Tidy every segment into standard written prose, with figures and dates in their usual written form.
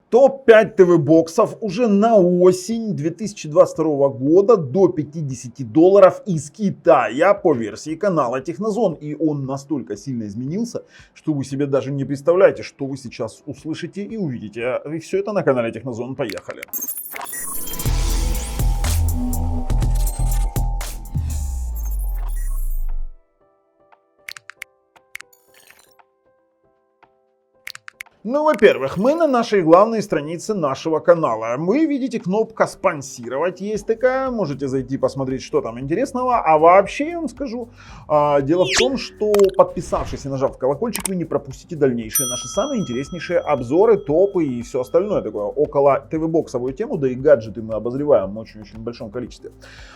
Топ-5 ТВ-боксов уже на осень 2022 года до $50 из Китая по версии канала Технозон. И он настолько сильно изменился, что вы себе даже не представляете, что вы сейчас услышите и увидите. И все это на канале Технозон. Поехали. Ну, во-первых, мы на нашей главной странице нашего канала. Вы видите кнопка «Спонсировать» есть такая. Можете зайти посмотреть, что там интересного. А вообще, я вам скажу, дело в том, что подписавшись и нажав колокольчик, вы не пропустите дальнейшие наши самые интереснейшие обзоры, топы и все остальное такое. Около ТВ-боксовую тему, да и гаджеты мы обозреваем в очень-очень большом количестве.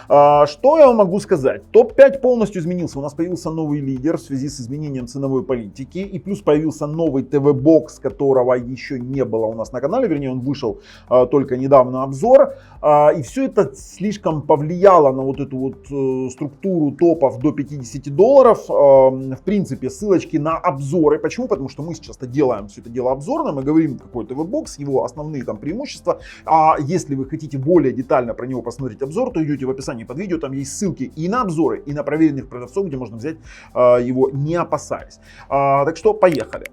Что я вам могу сказать? Топ-5 полностью изменился. У нас появился новый лидер в связи с изменением ценовой политики. И плюс появился новый ТВ-бокс, которого еще не было у нас на канале, вернее, он вышел только недавно обзор, и все это слишком повлияло на вот эту вот структуру топов до $50. В принципе, ссылочки на обзоры. Почему? Потому что мы сейчас делаем все это дело обзорно, мы говорим какой ТВ-бокс, его основные там преимущества. А если вы хотите более детально про него посмотреть обзор, то идете в описании под видео, там есть ссылки и на обзоры, и на проверенных продавцов, где можно взять его, не опасаясь. Так что поехали.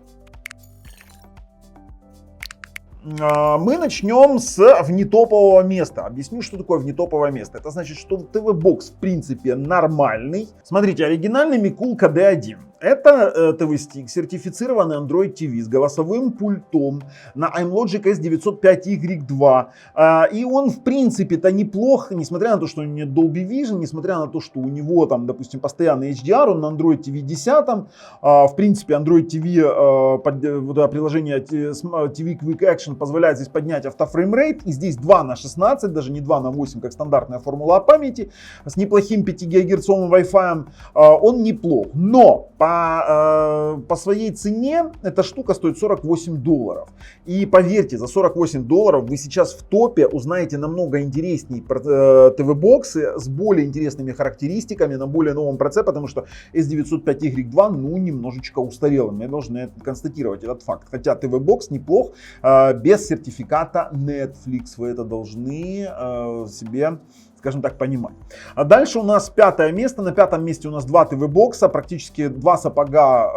Мы начнем с внетопового места. Объясню, что такое внетоповое место. Это значит, что ТВ-бокс в принципе нормальный. Смотрите, оригинальный Mikulka D1. Это ТВ-стик, сертифицированный Android TV с голосовым пультом на iMlogic S905Y2. И он в принципе-то неплох, несмотря на то, что у него нет Dolby Vision, несмотря на то, что у него там, допустим, постоянный HDR, он на Android TV 10. В принципе, Android TV, приложение TV Quick Action позволяет здесь поднять автофреймрейт. И здесь 2/16, даже не 2/8, как стандартная формула памяти, с неплохим 5 ГГц Wi-Fi. Он неплох. Но по своей цене эта штука стоит $48. И поверьте, за $48 вы сейчас в топе узнаете намного интересней ТВ-боксы с более интересными характеристиками на более новом процессоре, потому что S905Y2 немножечко устарел. Мы должны констатировать этот факт. Хотя ТВ-бокс неплох, без сертификата Netflix. Вы это должны себе, скажем так, понимать. А дальше у нас 5 место. На 5 месте у нас два ТВ-бокса, практически два сапога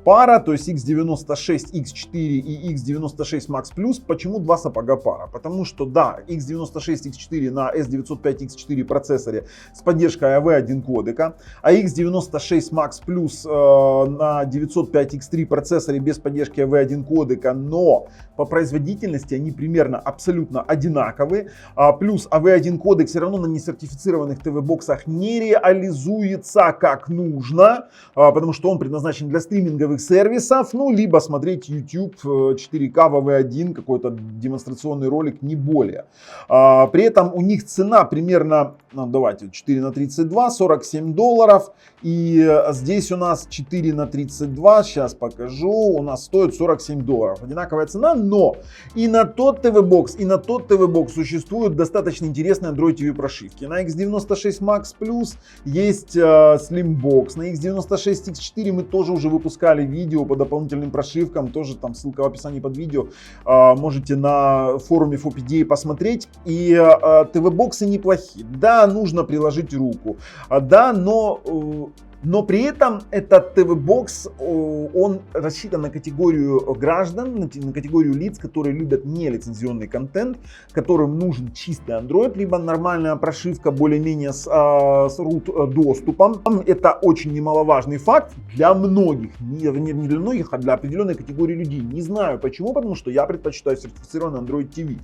пара, то есть X96 X4 и X96 Max Plus. Почему два сапога пара? Потому что, да, X96 X4 на S905 X4 процессоре с поддержкой AV1 кодека, а X96 Max Plus на 905 X3 процессоре без поддержки AV1 кодека, но по производительности они примерно абсолютно одинаковые. Плюс AV1 кодек все равно на несертифицированных ТВ-боксах не реализуется как нужно, потому что он предназначен для стриминговых сервисов, ну, либо смотреть YouTube 4К в AV1, какой-то демонстрационный ролик, не более. При этом у них цена примерно, давайте, 4/32, $47. И здесь у нас 4/32, сейчас покажу, у нас стоит $47. Одинаковая цена, но и на тот ТВ-бокс, и на тот ТВ-бокс существуют достаточно интересные Android TV прошивки. На X96 Max Plus есть Slimbox, на X96 X4 мы тоже уже выпускали видео по дополнительным прошивкам, тоже там ссылка в описании под видео, можете на форуме FOPDA посмотреть. И ТВ-боксы неплохие, да, нужно приложить руку, да, но при этом этот ТВ-бокс, он рассчитан на категорию граждан, на категорию лиц, которые любят нелицензионный контент, которым нужен чистый Android, либо нормальная прошивка более-менее с root доступом. Это очень немаловажный факт для многих, не для многих, а для определенной категории людей. Не знаю почему, потому что я предпочитаю сертифицированный Android TV.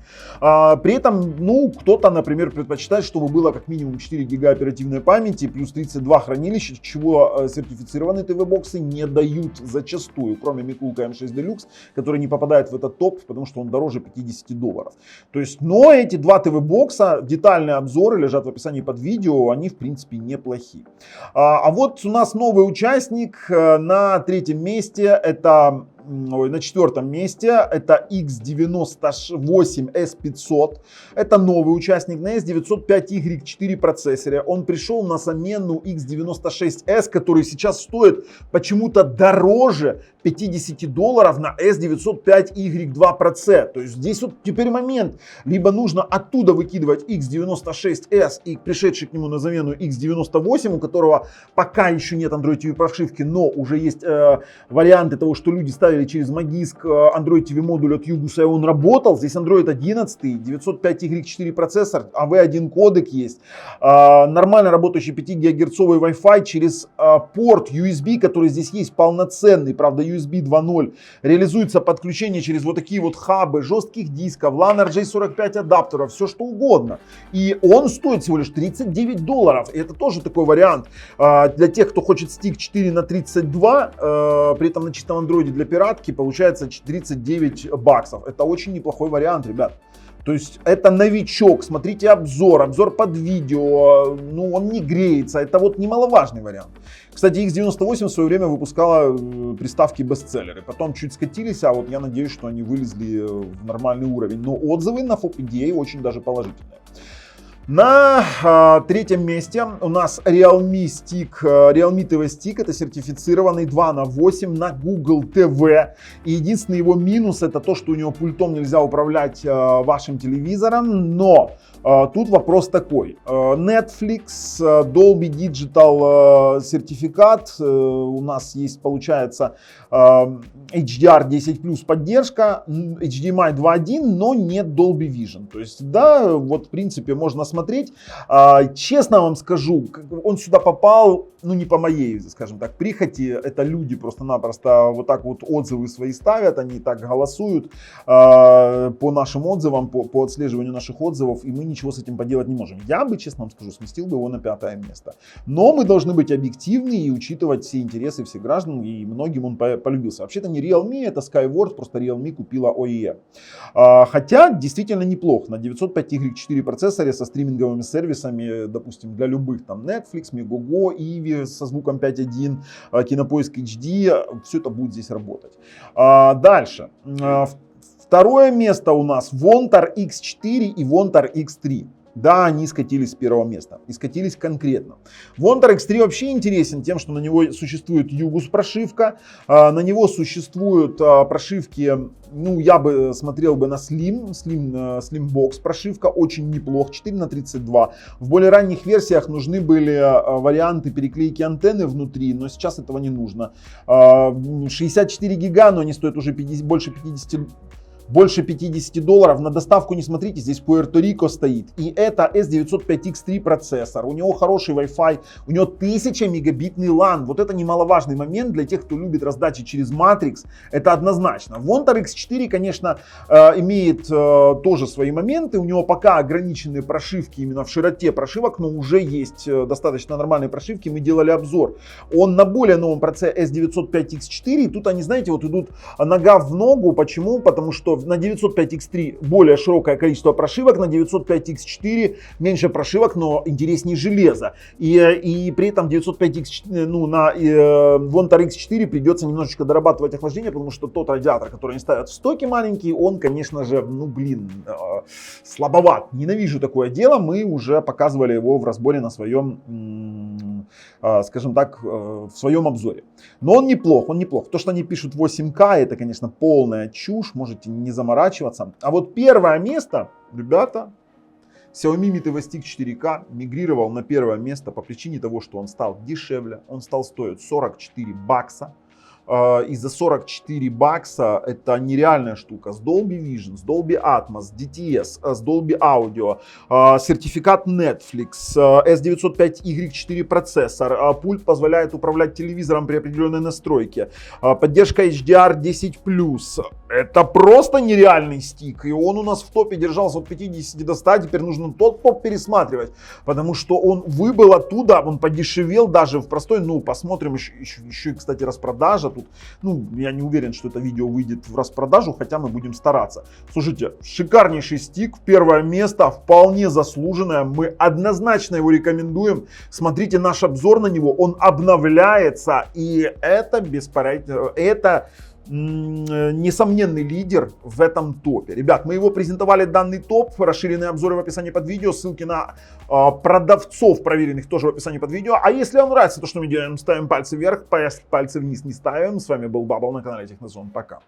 При этом, ну, кто-то, например, предпочитает, чтобы было как минимум 4 ГБ оперативной памяти, плюс 32 хранилища, чего сертифицированные ТВ-боксы не дают зачастую, кроме Mikulka M6 Deluxe, который не попадает в этот топ, потому что он дороже $50. То есть, но эти два ТВ-бокса, детальные обзоры лежат в описании под видео, они в принципе неплохие. А вот у нас новый участник на 3-м месте, это на четвертом месте это X98S500. Это новый участник на S905Y4 процессоре. Он пришел на замену X96S, который сейчас стоит почему-то дороже $50 на S905Y2C. То есть здесь вот теперь момент. Либо нужно оттуда выкидывать X96S и пришедший к нему на замену X98, у которого пока еще нет Android TV прошивки, но уже есть варианты того, что люди ставили через Magisk Android TV модуль от Yugus, и он работал. Здесь Android 11, 905Y4 процессор, AV1 кодек есть, нормально работающий 5 ГГц Wi-Fi через порт USB, который здесь есть полноценный, правда USB 2.0, реализуется подключение через вот такие вот хабы, жестких дисков, LAN RJ45 адаптеров, все что угодно. И он стоит всего лишь $39. И это тоже такой вариант для тех, кто хочет стик 4х32, при этом на чистом андроиде для пиратки получается $39. Это очень неплохой вариант, ребят. То есть это новичок, смотрите обзор под видео, ну он не греется, это вот немаловажный вариант. Кстати, X98 в свое время выпускала приставки-бестселлеры, потом чуть скатились, а вот я надеюсь, что они вылезли в нормальный уровень. Но отзывы на FOPDA очень даже положительные. На третьем месте у нас Realme TV Stick, это сертифицированный 2/8 на Google TV. И единственный его минус это то, что у него пультом нельзя управлять вашим телевизором, но тут вопрос такой. Netflix, Dolby Digital сертификат, у нас есть, получается, HDR10+ поддержка, HDMI 2.1, но нет Dolby Vision. То есть, да, вот в принципе можно смотреть. Честно вам скажу, он сюда попал, ну не по моей, скажем так, прихоти. Это люди просто-напросто вот так вот отзывы свои ставят, они так голосуют по нашим отзывам, по отслеживанию наших отзывов, и мы ничего с этим поделать не можем. Я бы, честно вам скажу, сместил бы его на 5-е место. Но мы должны быть объективны и учитывать все интересы всех граждан, и многим он полюбился. Вообще-то не Realme, это Skyward, просто Realme купила OEM. Хотя действительно неплохо. На 905Y4 процессоре со стриминговыми сервисами, допустим, для любых, там Netflix, Megogo, Ivi со звуком 5.1, Кинопоиск HD, все это будет здесь работать. Дальше. Второе место у нас Vontar X4 и Vontar X3. Да, они скатились с первого места. И скатились конкретно. Vontar X3 вообще интересен тем, что на него существует Yugus прошивка. На него существуют прошивки, ну, я бы смотрел бы на Slimbox прошивка. Очень неплох, 4х32. В более ранних версиях нужны были варианты переклейки антенны внутри, но сейчас этого не нужно. 64 гига, но они стоят уже больше $50. На доставку не смотрите, здесь Пуэрто-Рико стоит. И это S905X3 процессор. У него хороший Wi-Fi, у него 1000 мегабитный LAN. Вот это немаловажный момент для тех, кто любит раздачи через Matrix. Это однозначно. Vontar X4, конечно, имеет тоже свои моменты. У него пока ограниченные прошивки именно в широте прошивок, но уже есть достаточно нормальные прошивки. Мы делали обзор. Он на более новом процессоре S905X4. И тут они, знаете, вот идут нога в ногу. Почему? Потому что на 905X3 более широкое количество прошивок, на 905X4 меньше прошивок, но интереснее железо. И при этом 905X4, ну, на Vontar X4 придется немножечко дорабатывать охлаждение, потому что тот радиатор, который они ставят в стоке маленький, он, конечно же, ну, блин, слабоват. Ненавижу такое дело, мы уже показывали его в разборе на своем, скажем так, в своем обзоре. Но он неплох, он неплох. То, что они пишут 8К, это, конечно, полная чушь, можете не заморачиваться. А вот первое место, ребята, Xiaomi Mi TV Stick 4K мигрировал на первое место по причине того, что он стал дешевле, он стал стоить $44. И за $44 это нереальная штука. С Dolby Vision, с Dolby Atmos, DTS, с Dolby Audio, сертификат Netflix, S905Y4 процессор, пульт позволяет управлять телевизором при определенной настройке, поддержка HDR10+. Это просто нереальный стик. И он у нас в топе держался от 50 до 100. Теперь нужно тот топ пересматривать, потому что он выбыл оттуда, он подешевел даже в простой. Ну, посмотрим еще и, кстати, распродажа. Тут, ну, я не уверен, что это видео выйдет в распродажу, хотя мы будем стараться. Слушайте, шикарнейший стик, первое место, вполне заслуженное. Мы однозначно его рекомендуем. Смотрите наш обзор на него, он обновляется, и это беспорядочно, это несомненный лидер в этом топе. Ребят, мы его презентовали, данный топ, расширенные обзоры в описании под видео, ссылки на продавцов проверенных тоже в описании под видео. А если вам нравится то, что мы делаем, ставим пальцы вверх, пальцы вниз не ставим. С вами был Бабл на канале Технозон. Пока.